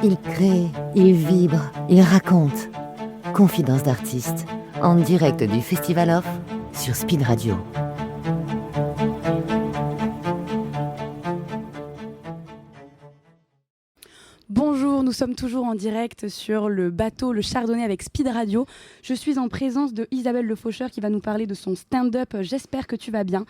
Il crée, il vibre, il raconte. Confidence d'artiste, en direct du Festival Off sur Speed Radio. Bonjour, nous sommes toujours en direct sur le bateau Le Chardonnay avec Speed Radio. Je suis en présence de Isabelle Le Faucheur qui va nous parler de son stand-up J'espère que tu vas bien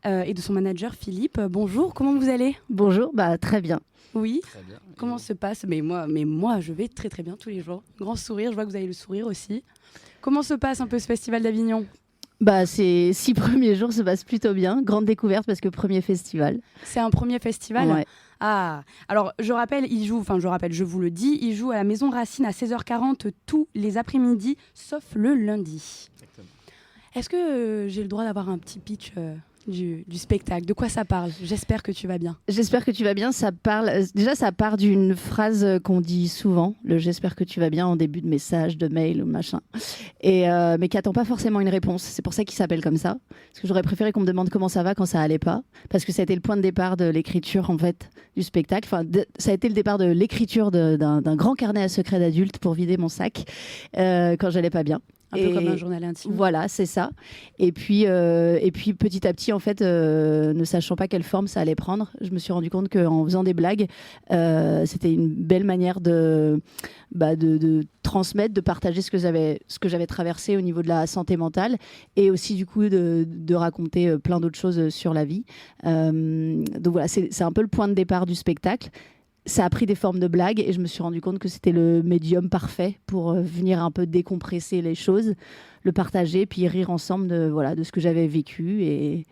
et de son manager Philippe. Bonjour, comment vous allez ? Bonjour, très bien. Oui. Très bien. Comment se passe ? Mais moi, je vais très très bien tous les jours. Grand sourire, je vois que vous avez le sourire aussi. Comment se passe un peu ce festival d'Avignon ? Ces 6 premiers jours se passent plutôt bien. Grande découverte parce que premier festival. C'est un premier festival ? Ouais. Ah, alors je vous le dis, il joue à la Maison Racine à 16h40 tous les après-midi, sauf le lundi. Exactement. Est-ce que j'ai le droit d'avoir un petit pitch du spectacle ? De quoi ça parle ? J'espère que tu vas bien. J'espère que tu vas bien. Ça part d'une phrase qu'on dit souvent, le j'espère que tu vas bien en début de message, de mail ou machin. Mais qui attend pas forcément une réponse. C'est pour ça qu'il s'appelle comme ça. Parce que j'aurais préféré qu'on me demande comment ça va quand ça allait pas. Parce que ça a été le point de départ de l'écriture en fait du spectacle. Ça a été le départ de l'écriture d'un grand carnet à secret d'adulte pour vider mon sac quand j'allais pas bien. Un peu comme un journal intime. Voilà, c'est ça. Et puis petit à petit, en fait, ne sachant pas quelle forme ça allait prendre, je me suis rendu compte qu'en faisant des blagues, c'était une belle manière de transmettre, de partager ce que j'avais traversé au niveau de la santé mentale et aussi du coup de raconter plein d'autres choses sur la vie. Donc voilà, c'est un peu le point de départ du spectacle. Ça a pris des formes de blagues et je me suis rendu compte que c'était le médium parfait pour venir un peu décompresser les choses, le partager, puis rire ensemble de ce que j'avais vécu et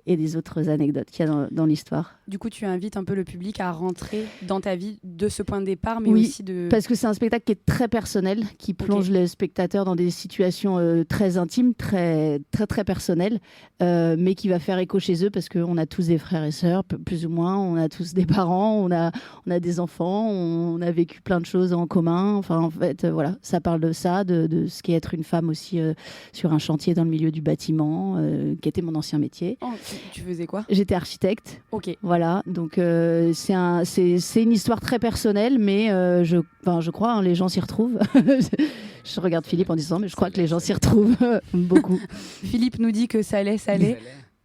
des autres anecdotes qu'il y a dans l'histoire. Du coup, tu invites un peu le public à rentrer dans ta vie de ce point de départ, mais oui, aussi de... parce que c'est un spectacle qui est très personnel, qui plonge le spectateur dans des situations très intimes, très, très, très personnelles, mais qui va faire écho chez eux parce qu'on a tous des frères et sœurs, plus ou moins, on a tous des parents, on a des enfants, on a vécu plein de choses en commun. Enfin, en fait, voilà, ça parle de ça, de ce qu'est être une femme aussi sur un chantier dans le milieu du bâtiment, qui était mon ancien métier. Oh, tu faisais quoi ? J'étais architecte. Ok. Voilà, donc c'est une histoire très personnelle, mais je crois les gens s'y retrouvent. Je regarde Philippe en disant, mais je crois que les gens s'y retrouvent beaucoup. Philippe nous dit que ça allait.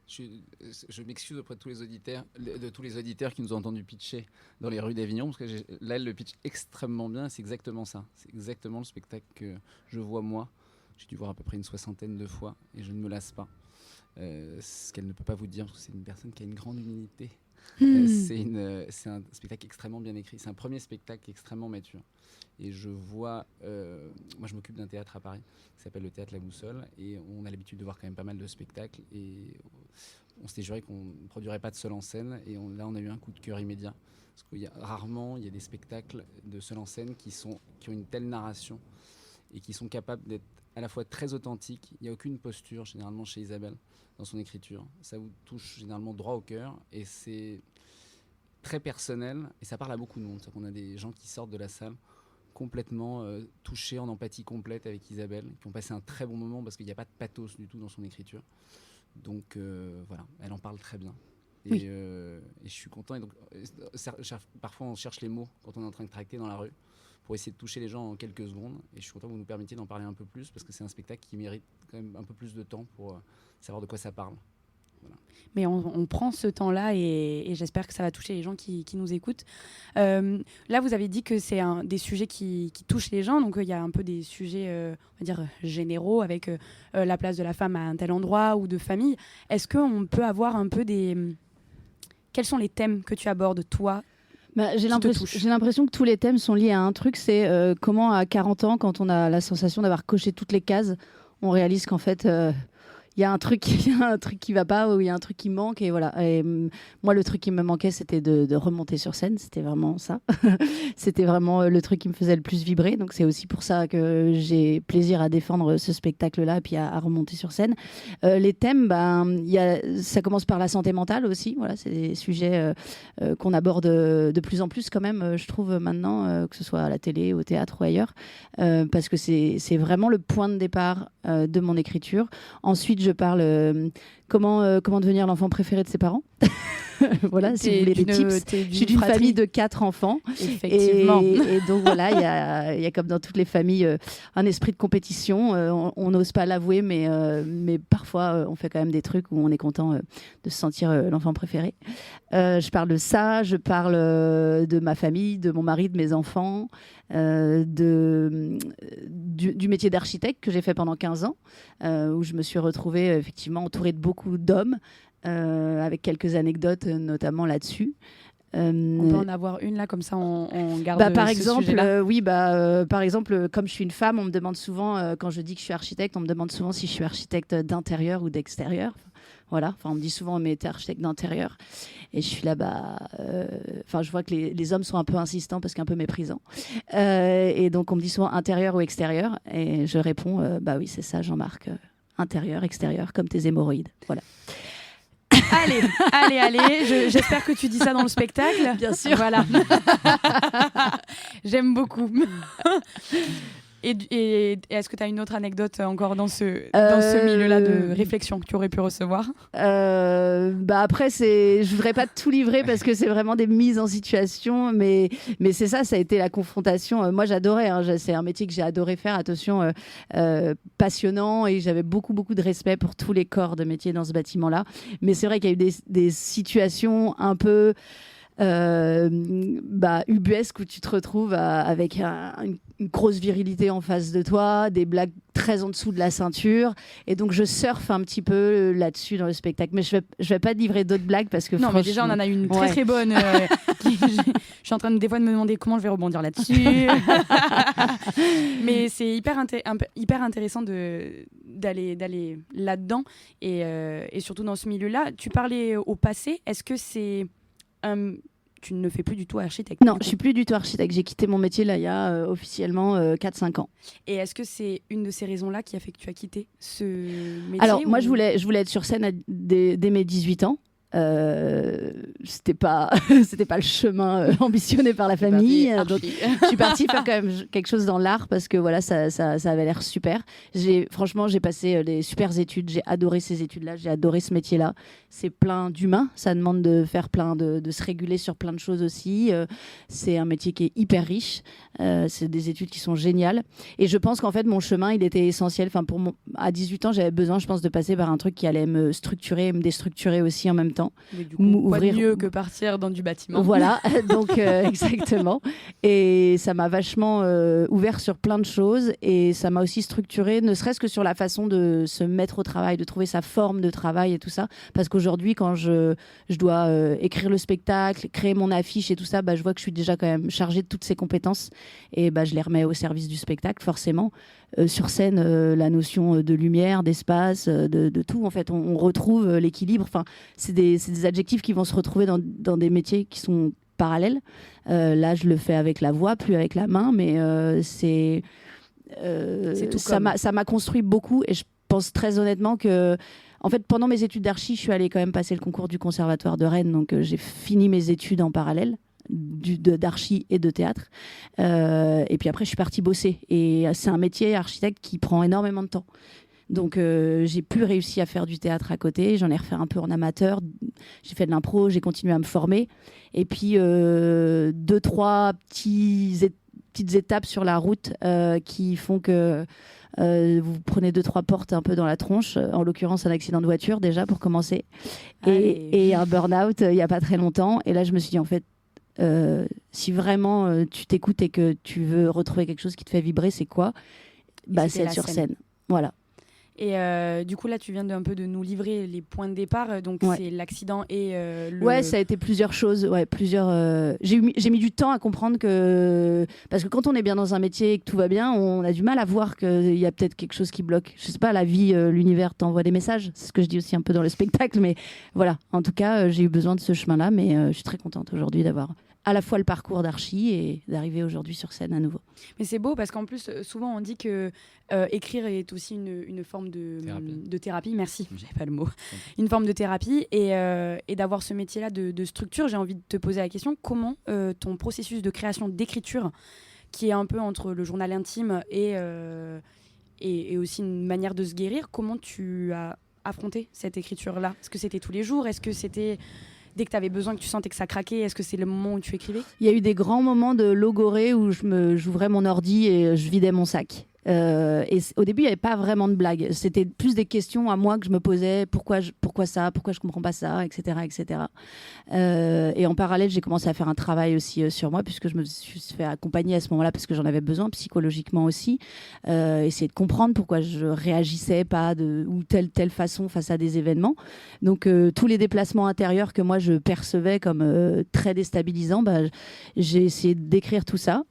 Je m'excuse auprès de tous les auditeurs qui nous ont entendu pitcher dans les rues d'Avignon, parce que là, elle le pitch extrêmement bien. C'est exactement ça. C'est exactement le spectacle que je vois moi. J'ai dû voir à peu près une 60aine de fois et je ne me lasse pas. Ce qu'elle ne peut pas vous dire, parce que c'est une personne qui a une grande humilité. C'est un spectacle extrêmement bien écrit. C'est un premier spectacle extrêmement mature. Et je vois... moi, je m'occupe d'un théâtre à Paris qui s'appelle le Théâtre La Boussole. Et on a l'habitude de voir quand même pas mal de spectacles. Et on s'était juré qu'on ne produirait pas de seul en scène. Et là, on a eu un coup de cœur immédiat. Parce qu'il y a rarement des spectacles de seul en scène qui ont une telle narration et qui sont capables d'être à la fois très authentiques. Il n'y a aucune posture, généralement, chez Isabelle, dans son écriture. Ça vous touche généralement droit au cœur. Et c'est très personnel. Et ça parle à beaucoup de monde. C'est-à-dire qu'on a des gens qui sortent de la salle complètement touchés, en empathie complète avec Isabelle, qui ont passé un très bon moment parce qu'il n'y a pas de pathos du tout dans son écriture. Donc voilà, elle en parle très bien. Et, oui. Et je suis content. Et donc, parfois, on cherche les mots quand on est en train de tracter dans la rue pour essayer de toucher les gens en quelques secondes. Et je suis content que vous nous permettiez d'en parler un peu plus parce que c'est un spectacle qui mérite quand même un peu plus de temps pour savoir de quoi ça parle. Voilà. Mais on prend ce temps-là et j'espère que ça va toucher les gens qui nous écoutent. Là, vous avez dit que c'est des sujets qui touchent les gens. Donc, il y a un peu des sujets, on va dire, généraux avec la place de la femme à un tel endroit ou de famille. Est-ce qu'on peut avoir un peu Quels sont les thèmes que tu abordes, toi ? J'ai l'impression que tous les thèmes sont liés à un truc, c'est comment à 40 ans, quand on a la sensation d'avoir coché toutes les cases, on réalise qu'en fait... il y a un truc qui va pas, ou il y a un truc qui manque, et voilà. Et moi, le truc qui me manquait, c'était de remonter sur scène. C'était vraiment ça. C'était vraiment le truc qui me faisait le plus vibrer. Donc, c'est aussi pour ça que j'ai plaisir à défendre ce spectacle-là, et puis à remonter sur scène. Les thèmes, ça commence par la santé mentale aussi. Voilà, c'est des sujets qu'on aborde de plus en plus quand même, je trouve maintenant, que ce soit à la télé, au théâtre ou ailleurs, parce que c'est vraiment le point de départ de mon écriture. Ensuite, Ensuite, je parle comment devenir l'enfant préféré de ses parents. Voilà, si vous voulez des tips. Je suis d'une famille de 4 enfants. Effectivement. Et donc voilà, il y a comme dans toutes les familles un esprit de compétition. On n'ose pas l'avouer, mais parfois on fait quand même des trucs où on est content de se sentir l'enfant préféré. Je parle de ça, je parle de ma famille, de mon mari, de mes enfants, du métier d'architecte que j'ai fait pendant 15 ans, où je me suis retrouvée effectivement entourée de beaucoup d'hommes, avec quelques anecdotes notamment là-dessus. On peut en avoir une là, comme ça on garde par ce exemple, sujet-là. par exemple, comme je suis une femme, on me demande souvent, quand je dis que je suis architecte, on me demande souvent si je suis architecte d'intérieur ou d'extérieur. Voilà, on me dit souvent, mais t'es architecte d'intérieur. Et je suis là, je vois que les hommes sont un peu insistants parce qu'un peu méprisants. Et donc, on me dit souvent intérieur ou extérieur. Et je réponds, oui, c'est ça, Jean-Marc. Intérieur, extérieur, comme tes hémorroïdes. Voilà. Allez. J'espère que tu dis ça dans le spectacle. Bien sûr. Voilà. J'aime beaucoup. Et est-ce que tu as une autre anecdote encore dans ce milieu-là de réflexion que tu aurais pu recevoir? Après, je voudrais pas tout livrer parce que c'est vraiment des mises en situation, mais c'est ça a été la confrontation. Moi, j'adorais, c'est un métier que j'ai adoré faire, attention, passionnant, et j'avais beaucoup de respect pour tous les corps de métier dans ce bâtiment-là. Mais c'est vrai qu'il y a eu des situations un peu ubuesque, où tu te retrouves avec une grosse virilité en face de toi, des blagues très en dessous de la ceinture, et donc je surfe un petit peu là-dessus dans le spectacle, mais je vais pas te livrer d'autres blagues parce que non, mais déjà on en a une très bonne. Je suis en train des fois de me demander comment je vais rebondir là-dessus. Mais c'est hyper intéressant d'aller là-dedans, et surtout dans ce milieu-là. Tu parlais au passé, est-ce que c'est tu ne fais plus du tout architecte? Non, je suis plus du tout architecte. J'ai quitté mon métier là il y a officiellement 4-5 ans. Et est-ce que c'est une de ces raisons-là qui a fait que tu as quitté ce métier? Alors moi je voulais être sur scène dès mes 18 ans. C'était pas le chemin ambitionné par la famille, donc je suis partie faire quand même quelque chose dans l'art parce que voilà, ça avait l'air super. Franchement j'ai passé des super études, j'ai adoré ces études-là, j'ai adoré ce métier-là. C'est plein d'humains, ça demande de faire de se réguler sur plein de choses aussi. C'est un métier qui est hyper riche, c'est des études qui sont géniales, et je pense qu'en fait mon chemin il était essentiel. Enfin à 18 ans j'avais besoin, je pense, de passer par un truc qui allait me structurer et me déstructurer aussi en même temps. Mais du coup, quoi de mieux que partir dans du bâtiment. Voilà, donc exactement. Et ça m'a vachement ouvert sur plein de choses, et ça m'a aussi structuré, ne serait-ce que sur la façon de se mettre au travail, de trouver sa forme de travail et tout ça. Parce qu'aujourd'hui, quand je dois écrire le spectacle, créer mon affiche et tout ça, je vois que je suis déjà quand même chargée de toutes ces compétences, et je les remets au service du spectacle, forcément. Sur scène, la notion de lumière, d'espace, de tout, en fait, on retrouve l'équilibre. Enfin, c'est des adjectifs qui vont se retrouver dans des métiers qui sont parallèles. Là, je le fais avec la voix, plus avec la main, mais ça m'a construit beaucoup, et je pense très honnêtement que, en fait, pendant mes études d'archi, je suis allée quand même passer le concours du Conservatoire de Rennes, donc j'ai fini mes études en parallèle d'archi et de théâtre, et puis après je suis partie bosser, et c'est un métier architecte qui prend énormément de temps, donc j'ai pu réussir à faire du théâtre à côté, j'en ai refait un peu en amateur, j'ai fait de l'impro, j'ai continué à me former, et puis 2-3 petites étapes sur la route qui font que vous prenez 2-3 portes un peu dans la tronche, en l'occurrence un accident de voiture déjà pour commencer, et un burn-out il n'y a pas très longtemps, et là je me suis dit, en fait, si vraiment tu t'écoutes et que tu veux retrouver quelque chose qui te fait vibrer, c'est quoi? C'est être sur scène. Voilà. Et du coup, là, tu viens un peu de nous livrer les points de départ. Donc, c'est l'accident et Ouais, ça a été plusieurs choses. Ouais, j'ai mis du temps à comprendre que... Parce que quand on est bien dans un métier et que tout va bien, on a du mal à voir qu'il y a peut-être quelque chose qui bloque. Je sais pas, la vie, l'univers t'envoie des messages. C'est ce que je dis aussi un peu dans le spectacle. Mais voilà, en tout cas, j'ai eu besoin de ce chemin-là. Mais je suis très contente aujourd'hui d'avoir à la fois le parcours d'archi et d'arriver aujourd'hui sur scène à nouveau. Mais c'est beau parce qu'en plus, souvent on dit que écrire est aussi une forme de thérapie. Merci, j'avais pas le mot. Une forme de thérapie, et d'avoir ce métier-là de structure. J'ai envie de te poser la question, comment ton processus de création, d'écriture, qui est un peu entre le journal intime et aussi une manière de se guérir, comment tu as affronté cette écriture-là? Est-ce que c'était tous les jours? Est-ce que c'était dès que tu avais besoin, que tu sentais que ça craquait? Est-ce que c'est le moment où tu écrivais? Il y a eu des grands moments de logorée où j'ouvrais mon ordi et je vidais mon sac. Au début, il n'y avait pas vraiment de blagues. C'était plus des questions à moi que je me posais. Pourquoi ça? Pourquoi je ne comprends pas ça? Etc. etc. Et en parallèle, j'ai commencé à faire un travail aussi sur moi, puisque je me suis fait accompagner à ce moment-là, parce que j'en avais besoin, psychologiquement aussi. Essayer de comprendre pourquoi je réagissais pas ou telle façon face à des événements. Donc, tous les déplacements intérieurs que moi, je percevais comme très déstabilisants, j'ai essayé d'écrire tout ça.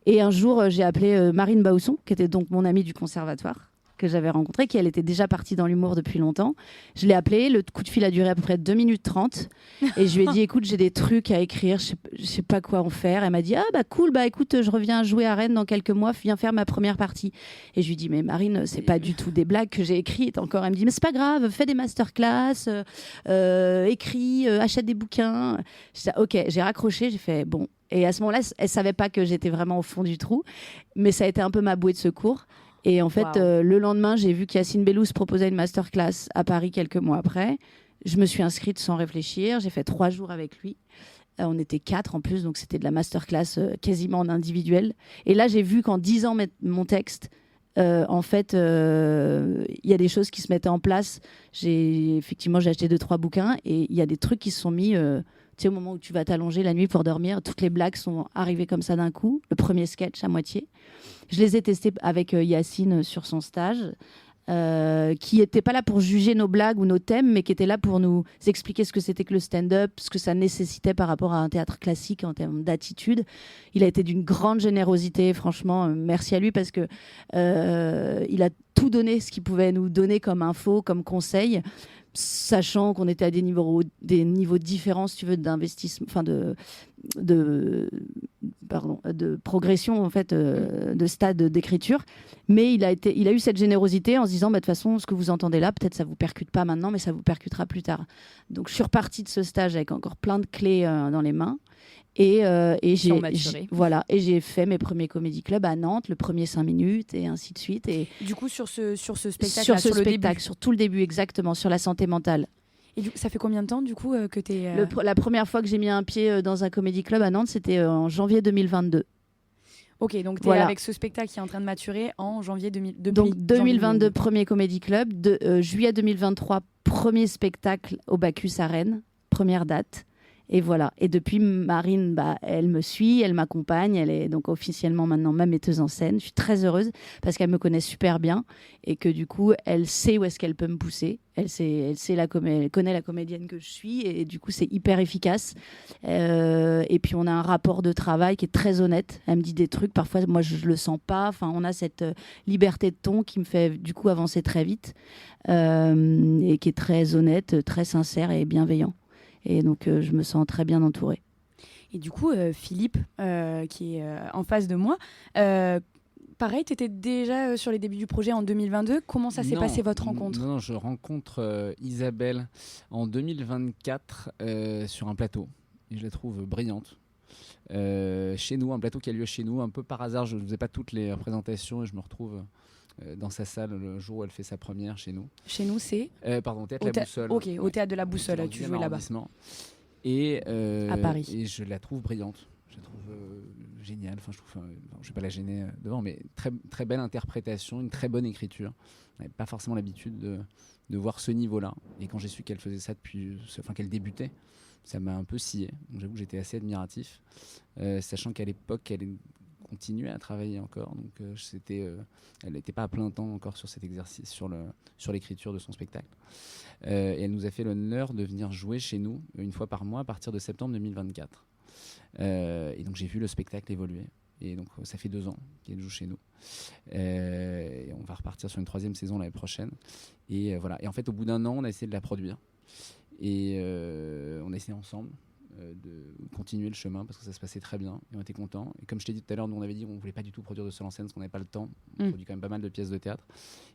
Et un jour, j'ai appelé Marine Bausson, qui était donc mon amie du conservatoire, que j'avais rencontrée, qui elle était déjà partie dans l'humour depuis longtemps. Je l'ai appelée, le coup de fil a duré à peu près 2 minutes 30. Et je lui ai dit, écoute, j'ai des trucs à écrire, je sais pas quoi en faire. Elle m'a dit, ah bah cool, bah écoute, je reviens jouer à Rennes dans quelques mois, viens faire ma première partie. Et je lui dis, mais Marine, c'est pas du tout des blagues que j'ai écrites encore. Elle me dit, mais c'est pas grave, fais des masterclass, écris, achète des bouquins. Je dis, ok, j'ai raccroché, j'ai fait, bon. Et à ce moment-là, elle savait pas que j'étais vraiment au fond du trou, mais ça a été un peu ma bouée de secours. Et en fait, le lendemain, j'ai vu qu'Yacine Bellous proposait une masterclass à Paris quelques mois après. Je me suis inscrite sans réfléchir. J'ai fait 3 jours avec lui. On était 4 en plus, donc c'était de la masterclass quasiment en individuel. Et là, j'ai vu qu'en 10 ans mon texte, en fait, il y a des choses qui se mettaient en place. Effectivement, j'ai acheté 2-3 bouquins et il y a des trucs qui se sont mis... tu sais, au moment où tu vas t'allonger la nuit pour dormir, toutes les blagues sont arrivées comme ça d'un coup. Le premier sketch à moitié. Je les ai testés avec Yacine sur son stage, qui n'était pas là pour juger nos blagues ou nos thèmes, mais qui était là pour nous expliquer ce que c'était que le stand-up, ce que ça nécessitait par rapport à un théâtre classique en termes d'attitude. Il a été d'une grande générosité, franchement, merci à lui, parce que il a tout donné, ce qu'il pouvait nous donner comme info, comme conseil, sachant qu'on était à des niveaux différents, si tu veux, d'investissement, enfin de progression, en fait, de stade d'écriture. Mais il a eu cette générosité en se disant, de toute façon, ce que vous entendez là, peut-être ça vous percute pas maintenant, mais ça vous percutera plus tard. Donc je suis repartie de ce stage avec encore plein de clés dans les mains. Et j'ai fait mes premiers comédie clubs à Nantes, le premier 5 minutes et ainsi de suite. Et du coup, sur ce spectacle, sur tout le début, exactement, sur la santé mentale. Et ça fait combien de temps, du coup, que tu es... La première fois que j'ai mis un pied dans un comédie club à Nantes, c'était en janvier 2022. Ok, donc tu es avec ce spectacle qui est en train de maturer en janvier 2022. Donc 2022, premier comédie club. Juillet 2023, premier spectacle au Bacchus à Rennes, première date. Et voilà. Et depuis, Marine, elle me suit, elle m'accompagne. Elle est donc officiellement maintenant ma metteuse en scène. Je suis très heureuse parce qu'elle me connaît super bien et que du coup, elle sait où est-ce qu'elle peut me pousser. Elle connaît la comédienne que je suis et du coup, c'est hyper efficace. Et puis, on a un rapport de travail qui est très honnête. Elle me dit des trucs, parfois, moi, je le sens pas. Enfin, on a cette liberté de ton qui me fait du coup avancer très vite et qui est très honnête, très sincère et bienveillant. Et donc, je me sens très bien entourée. Et du coup, Philippe, qui est en face de moi, pareil, tu étais déjà sur les débuts du projet en 2022. Comment ça s'est passé, votre rencontre ? Non, je rencontre Isabelle en 2024 sur un plateau. Et je la trouve brillante. Chez nous, un plateau qui a lieu chez nous. Un peu par hasard, je ne faisais pas toutes les représentations et je me retrouve... dans sa salle le jour où elle fait sa première chez nous. Chez nous, c'est au Théâtre La Boussole. Ok, au Théâtre de la Boussole, tu jouais là-bas. Et, à Paris. Et je la trouve brillante. Je la trouve géniale. Enfin, je ne vais pas la gêner devant, mais très, très belle interprétation, une très bonne écriture. On n'avait pas forcément l'habitude de voir ce niveau-là. Et quand j'ai su qu'elle faisait ça qu'elle débutait, ça m'a un peu scié. Donc, j'avoue que j'étais assez admiratif, sachant qu'à l'époque, elle continuait à travailler encore, donc elle n'était pas à plein temps encore sur cet exercice, sur l'écriture de son spectacle. Et elle nous a fait l'honneur de venir jouer chez nous une fois par mois à partir de septembre 2024. Et donc j'ai vu le spectacle évoluer. Et donc ça fait 2 ans qu'elle joue chez nous. Et on va repartir sur une 3e saison l'année prochaine. Et voilà. Et en fait, au bout d'un an, on a essayé de la produire. Et on a essayé ensemble de continuer le chemin parce que ça se passait très bien et on était contents. Et comme je t'ai dit tout à l'heure, nous on avait dit qu'on ne voulait pas du tout produire de seul en scène parce qu'on n'avait pas le temps. On produit quand même pas mal de pièces de théâtre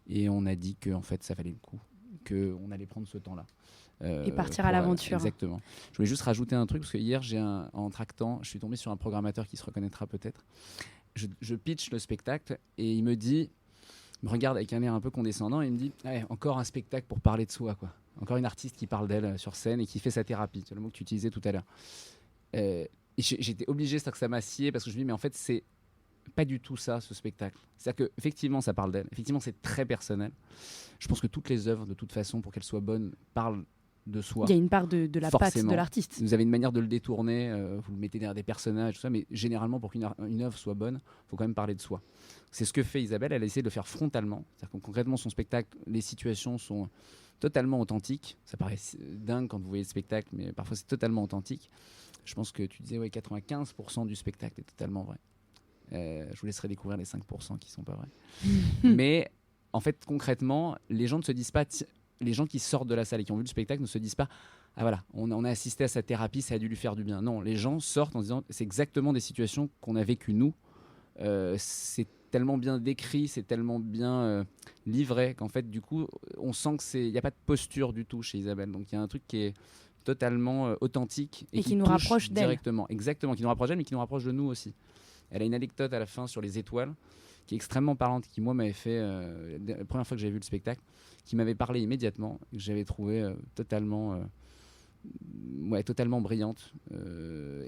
et on a dit qu'en fait ça valait le coup, qu'on allait prendre ce temps-là. Et partir à l'aventure. Exactement. Je voulais juste rajouter un truc parce que hier, en tractant, je suis tombé sur un programmateur qui se reconnaîtra peut-être. Je pitch le spectacle et il me dit me regarde avec un air un peu condescendant et il me dit encore un spectacle pour parler de soi, quoi. Encore une artiste qui parle d'elle sur scène et qui fait sa thérapie. C'est le mot que tu utilisais tout à l'heure. Et j'étais obligé, c'est-à-dire que ça m'a scié parce que je me dis mais en fait c'est pas du tout ça, ce spectacle. C'est-à-dire qu'effectivement ça parle d'elle, effectivement c'est très personnel. Je pense que toutes les œuvres, de toute façon, pour qu'elles soient bonnes, parlent de soi. Il y a une part de la patte de l'artiste. Vous avez une manière de le détourner, vous le mettez derrière des personnages, tout ça, mais généralement, pour qu'une œuvre soit bonne, il faut quand même parler de soi. C'est ce que fait Isabelle, elle a essayé de le faire frontalement. C'est-à-dire que concrètement, son spectacle, les situations sont totalement authentiques. Ça paraît dingue quand vous voyez le spectacle, mais parfois c'est totalement authentique. Je pense que tu disais 95% du spectacle est totalement vrai. Je vous laisserai découvrir les 5% qui ne sont pas vrais. Mais en fait, concrètement, les gens ne se disent pas... Les gens qui sortent de la salle et qui ont vu le spectacle ne se disent pas « Ah voilà, on a assisté à sa thérapie, ça a dû lui faire du bien ». Non, les gens sortent en se disant « C'est exactement des situations qu'on a vécues nous. C'est tellement bien décrit, c'est tellement bien livré qu'en fait, du coup, on sent qu'il n'y a pas de posture du tout chez Isabelle. Donc il y a un truc qui est totalement authentique et qui nous rapproche d'elle. Directement. Exactement, qui nous rapproche d'elle, mais qui nous rapproche de nous aussi. Elle a une anecdote à la fin sur les étoiles qui est extrêmement parlante, qui moi m'avait fait, la première fois que j'avais vu le spectacle, qui m'avait parlé immédiatement, que j'avais trouvé totalement brillante.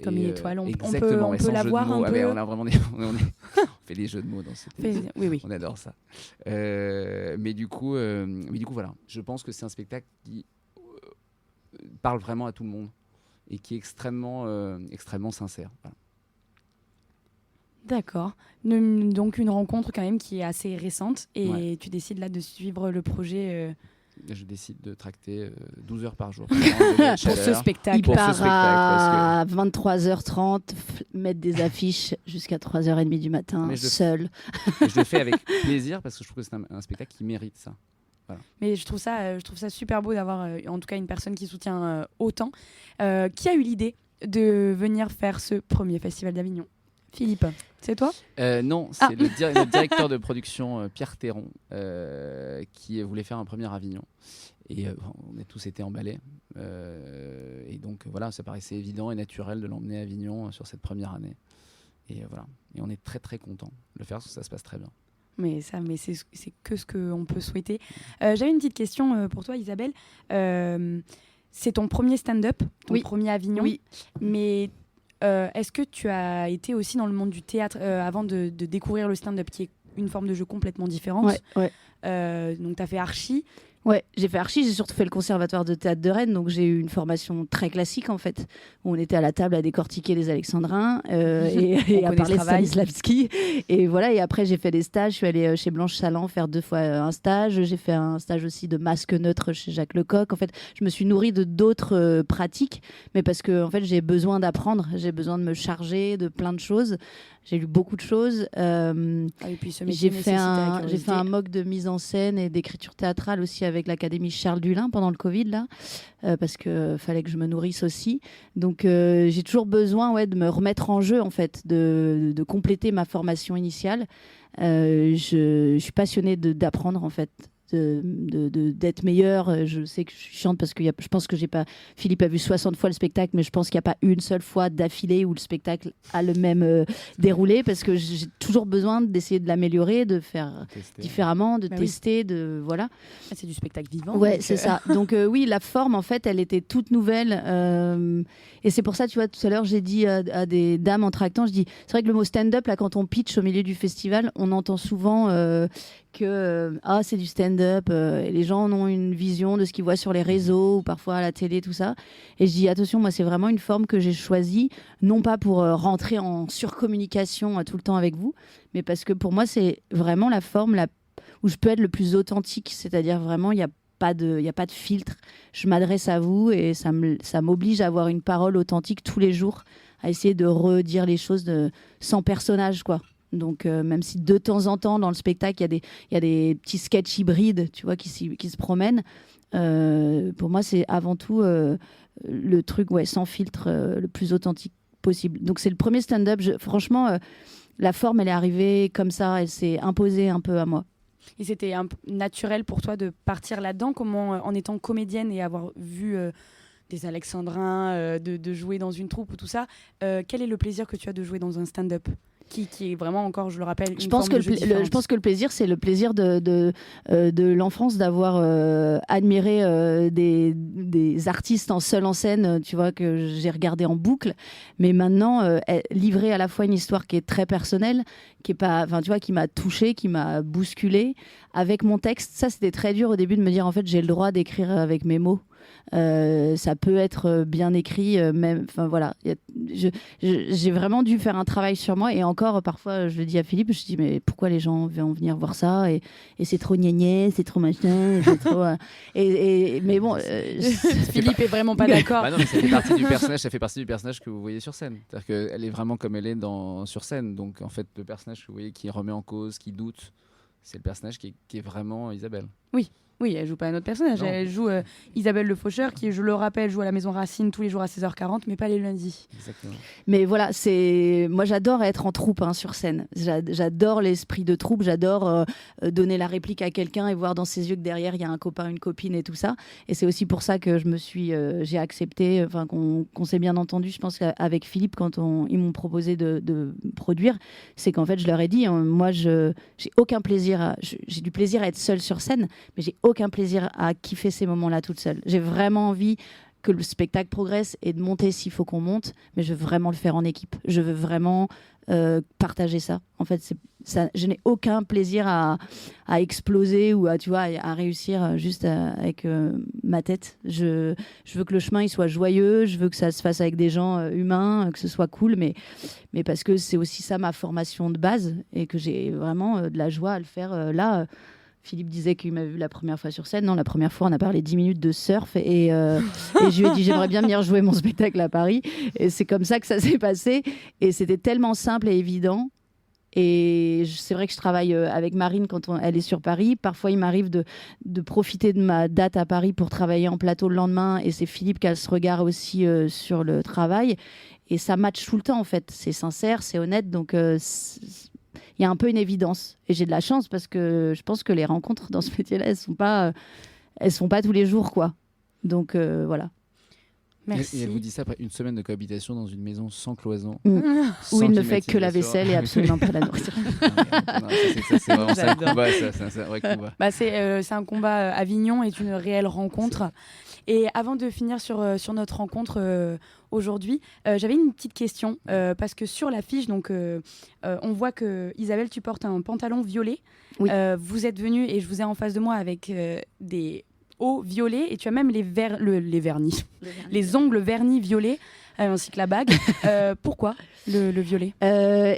Comme une étoile, on peut la voir un peu. On a vraiment on fait des jeux de mots dans cette émission. Oui. On adore ça. Mais du coup, voilà. Je pense que c'est un spectacle qui parle vraiment à tout le monde et qui est extrêmement sincère. Voilà. D'accord. Donc une rencontre quand même qui est assez récente et tu décides là de suivre le projet. Je décide de tracter 12 heures par jour. Pour ce spectacle. Il part à 23h30, mettre des affiches jusqu'à 3h30 du matin, seul. Je le fais avec plaisir parce que je trouve que c'est un spectacle qui mérite ça. Voilà. Mais je trouve ça super beau d'avoir en tout cas une personne qui soutient autant. Qui a eu l'idée de venir faire ce premier festival d'Avignon ? Philippe, c'est toi ? Non, c'est le directeur de production Pierre Théron qui voulait faire un premier Avignon. Et on a tous été emballés. Et donc voilà, ça paraissait évident et naturel de l'emmener à Avignon sur cette première année. Et voilà. Et on est très très contents de le faire parce que ça se passe très bien. Mais c'est que ce qu'on peut souhaiter. J'avais une petite question pour toi, Isabelle. C'est ton premier stand-up, ton premier Avignon. Oui. Mais est-ce que tu as été aussi dans le monde du théâtre avant de découvrir le stand-up, qui est une forme de jeu complètement différente ? Ouais. Donc, tu as fait Archi. Ouais, j'ai fait Archi, j'ai surtout fait le conservatoire de théâtre de Rennes, donc j'ai eu une formation très classique en fait, où on était à la table à décortiquer les Alexandrins et à parler de Stanislavski. Et voilà, et après j'ai fait des stages, je suis allée chez Blanche Salan faire 2 fois un stage, j'ai fait un stage aussi de masque neutre chez Jacques Lecoq. En fait, je me suis nourrie de d'autres pratiques, mais parce que en fait j'ai besoin d'apprendre, j'ai besoin de me charger de plein de choses. J'ai lu beaucoup de choses. Et puis j'ai fait un mock de mise en scène et d'écriture théâtrale aussi avec l'Académie Charles Dulin pendant le Covid, là, parce qu'il fallait que je me nourrisse aussi. Donc, j'ai toujours besoin de me remettre en jeu, en fait, de compléter ma formation initiale. Je suis passionnée d'apprendre, en fait. D'être meilleure. Je sais que je suis chiante parce que je pense que Philippe a vu 60 fois le spectacle, mais je pense qu'il n'y a pas une seule fois d'affilée où le spectacle a le même déroulé, parce que j'ai toujours besoin d'essayer de l'améliorer, de faire différemment, de tester, de voilà. C'est du spectacle vivant. Ouais, c'est ça. Donc oui, la forme en fait, elle était toute nouvelle et c'est pour ça, tu vois, tout à l'heure j'ai dit à des dames en tractant, je dis, c'est vrai que le mot stand-up là, quand on pitch au milieu du festival, on entend souvent que c'est du stand-up, et les gens ont une vision de ce qu'ils voient sur les réseaux ou parfois à la télé, tout ça. Et je dis attention, moi c'est vraiment une forme que j'ai choisie, non pas pour rentrer en surcommunication tout le temps avec vous, mais parce que pour moi c'est vraiment la forme où je peux être le plus authentique, c'est-à-dire vraiment il n'y a pas de filtre. Je m'adresse à vous et ça m'oblige à avoir une parole authentique tous les jours, à essayer de redire les choses sans personnage, quoi. Donc, même si de temps en temps, dans le spectacle, il y a des petits sketchs hybrides, tu vois, qui se promènent, pour moi, c'est avant tout le truc sans filtre, le plus authentique possible. Donc, c'est le premier stand-up. Franchement, la forme, elle est arrivée comme ça, elle s'est imposée un peu à moi. Et c'était naturel pour toi de partir là-dedans, comment, en étant comédienne et avoir vu des Alexandrins, de jouer dans une troupe ou tout ça, quel est le plaisir que tu as de jouer dans un stand-up ? qui est vraiment encore, je le rappelle, Je pense que le plaisir, c'est le plaisir de l'enfance, d'avoir admiré des artistes en scène, tu vois, que j'ai regardé en boucle. Mais maintenant, livrer à la fois une histoire qui est très personnelle, qui est pas, enfin, tu vois, qui m'a touchée, qui m'a bousculée, avec mon texte. Ça, c'était très dur au début de me dire, en fait, j'ai le droit d'écrire avec mes mots. Ça peut être bien écrit, même. Enfin voilà, j'ai vraiment dû faire un travail sur moi. Et encore, parfois, je le dis à Philippe, je dis mais pourquoi les gens vont venir voir ça et c'est trop gnagné, c'est trop machin, c'est trop. Mais bon, Philippe est vraiment pas d'accord. Bah non, mais ça fait partie du personnage. Ça fait partie du personnage que vous voyez sur scène. C'est-à-dire qu'elle est vraiment comme elle est sur scène. Donc en fait, le personnage que vous voyez qui remet en cause, qui doute, c'est le personnage qui est vraiment Isabelle. Oui, elle joue pas un autre personnage. Non. Elle joue Isabelle Le Faucheur, qui, je le rappelle, joue à la Maison Racine tous les jours à 16h40, mais pas les lundis. Exactement. Mais voilà, moi j'adore être en troupe sur scène. J'adore l'esprit de troupe, j'adore donner la réplique à quelqu'un et voir dans ses yeux que derrière il y a un copain, une copine et tout ça. Et c'est aussi pour ça que j'ai accepté, qu'on s'est bien entendu. Je pense qu'avec Philippe, quand ils m'ont proposé de produire, c'est qu'en fait je leur ai dit, moi j'ai aucun plaisir, j'ai du plaisir à être seule sur scène, mais j'ai aucun plaisir à kiffer ces moments-là toute seule. J'ai vraiment envie que le spectacle progresse et de monter s'il faut qu'on monte, mais je veux vraiment le faire en équipe. Je veux vraiment partager ça. En fait, je n'ai aucun plaisir à exploser ou à réussir juste avec ma tête. Je veux que le chemin il soit joyeux, je veux que ça se fasse avec des gens humains, que ce soit cool, mais parce que c'est aussi ça ma formation de base et que j'ai vraiment de la joie à le faire là. Philippe disait qu'il m'a vu la première fois sur scène. Non, la première fois, on a parlé 10 minutes de surf et je lui ai dit j'aimerais bien venir jouer mon spectacle à Paris. Et c'est comme ça que ça s'est passé. Et c'était tellement simple et évident. Et c'est vrai que je travaille avec Marine quand elle est sur Paris. Parfois, il m'arrive de profiter de ma date à Paris pour travailler en plateau le lendemain. Et c'est Philippe qui a ce regard aussi sur le travail. Et ça match tout le temps, en fait. C'est sincère, c'est honnête. Donc, il y a un peu une évidence. Et j'ai de la chance parce que je pense que les rencontres dans ce métier-là, elles sont pas tous les jours, quoi. Donc, voilà. Merci. Et elle vous dit ça après une semaine de cohabitation dans une maison sans cloison. Où il ne fait que la vaisselle et absolument pas la nourriture. C'est vraiment ça, un combat, c'est un vrai combat. C'est un combat. Avignon est une réelle rencontre. Et avant de finir sur notre rencontre aujourd'hui, j'avais une petite question parce que sur l'affiche, donc on voit que Isabelle, tu portes un pantalon violet. Oui. Vous êtes venue et je vous ai en face de moi avec des hauts violets et tu as même les vernis, les ongles vernis violets. Ainsi que la bague. Pourquoi le violet ?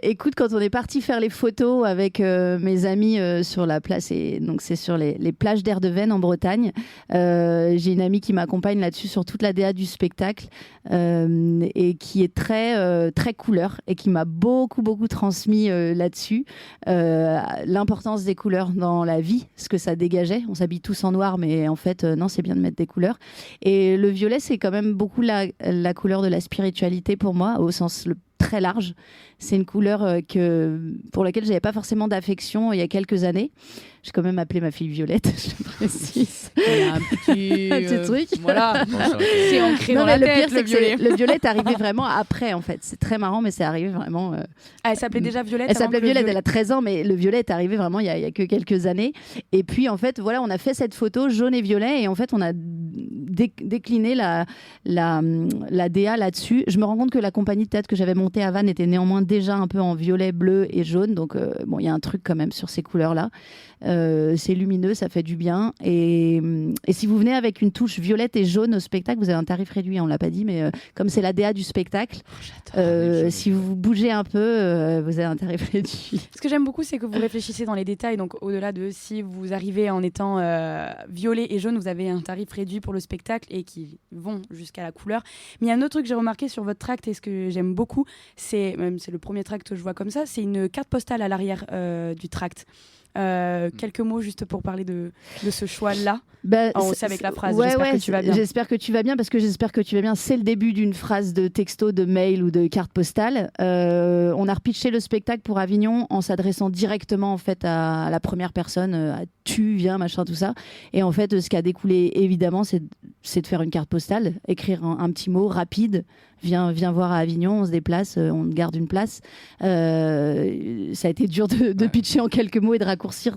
Écoute, quand on est parti faire les photos avec mes amis sur la place, et donc c'est sur les plages d'Erdeven en Bretagne, j'ai une amie qui m'accompagne là-dessus sur toute la DA du spectacle et qui est très, très couleur et qui m'a beaucoup transmis là-dessus l'importance des couleurs dans la vie, ce que ça dégageait. On s'habille tous en noir, mais en fait, non, c'est bien de mettre des couleurs. Et le violet, c'est quand même beaucoup la couleur de la spiritualité pour moi, au sens très large. C'est une couleur pour laquelle je n'avais pas forcément d'affection il y a quelques années. J'ai quand même appelé ma fille Violette, je précise. Il y a un petit truc. Voilà, c'est ancré dans la tête, le violet. Le violet est arrivé vraiment après, en fait. C'est très marrant, mais c'est arrivé vraiment... Elle s'appelait déjà Violette. Elle s'appelait Violette, elle a 13 ans, mais le violet est arrivé vraiment il y a que quelques années. Et puis, en fait, voilà, on a fait cette photo jaune et violet, et en fait, on a décliné la DA là-dessus. Je me rends compte que la compagnie de théâtre que j'avais montée à Vannes était néanmoins déjà un peu en violet, bleu et jaune. Donc, il y a un truc quand même sur ces couleurs-là. C'est lumineux, ça fait du bien. Et si vous venez avec une touche violette et jaune au spectacle, vous avez un tarif réduit, on ne l'a pas dit, mais comme c'est la DA du spectacle, si vous bougez un peu, vous avez un tarif réduit. Ce que j'aime beaucoup, c'est que vous réfléchissez dans les détails. Donc, au-delà de si vous arrivez en étant violet et jaune, vous avez un tarif réduit pour le spectacle et qui vont jusqu'à la couleur. Mais il y a un autre truc que j'ai remarqué sur votre tract et ce que j'aime beaucoup, c'est le premier tract que je vois comme ça, c'est une carte postale à l'arrière du tract. Quelques mots juste pour parler de ce choix-là. Aussi avec la phrase j'espère que tu vas bien. J'espère que tu vas bien parce que j'espère que tu vas bien. C'est le début d'une phrase de texto, de mail ou de carte postale. On a repitché le spectacle pour Avignon en s'adressant directement en fait à la première personne, à tu viens machin tout ça. Et en fait, ce qui a découlé évidemment, c'est de faire une carte postale, écrire un petit mot rapide, viens voir à Avignon, on se déplace, on garde une place. Ça a été dur de pitcher en quelques mots et de raccourcir.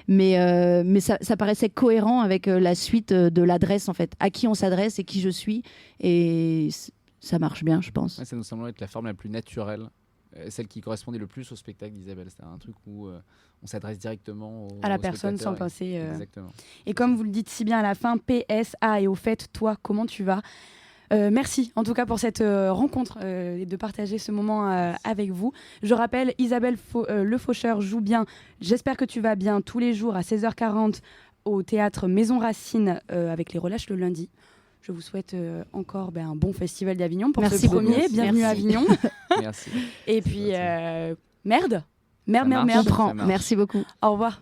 Mais ça paraissait cohérent avec la suite de l'adresse, en fait, à qui on s'adresse et qui je suis. Et ça marche bien, je pense. Ouais, ça nous semble être la forme la plus naturelle, celle qui correspondait le plus au spectacle d'Isabelle. C'était un truc où on s'adresse directement à la personne sans passer. Exactement. Et comme vous le dites si bien à la fin, PSA, et au fait, toi, comment tu vas ? Merci en tout cas pour cette rencontre et de partager ce moment avec vous. Je rappelle, Isabelle Le Faucheur joue bien J'espère que tu vas bien tous les jours à 16h40 au théâtre Maison Racine avec les relâches le lundi. Je vous souhaite encore un bon festival d'Avignon pour ce premier. Bienvenue à Avignon. Merci. Et puis, merde. On prend. Merci beaucoup. Au revoir.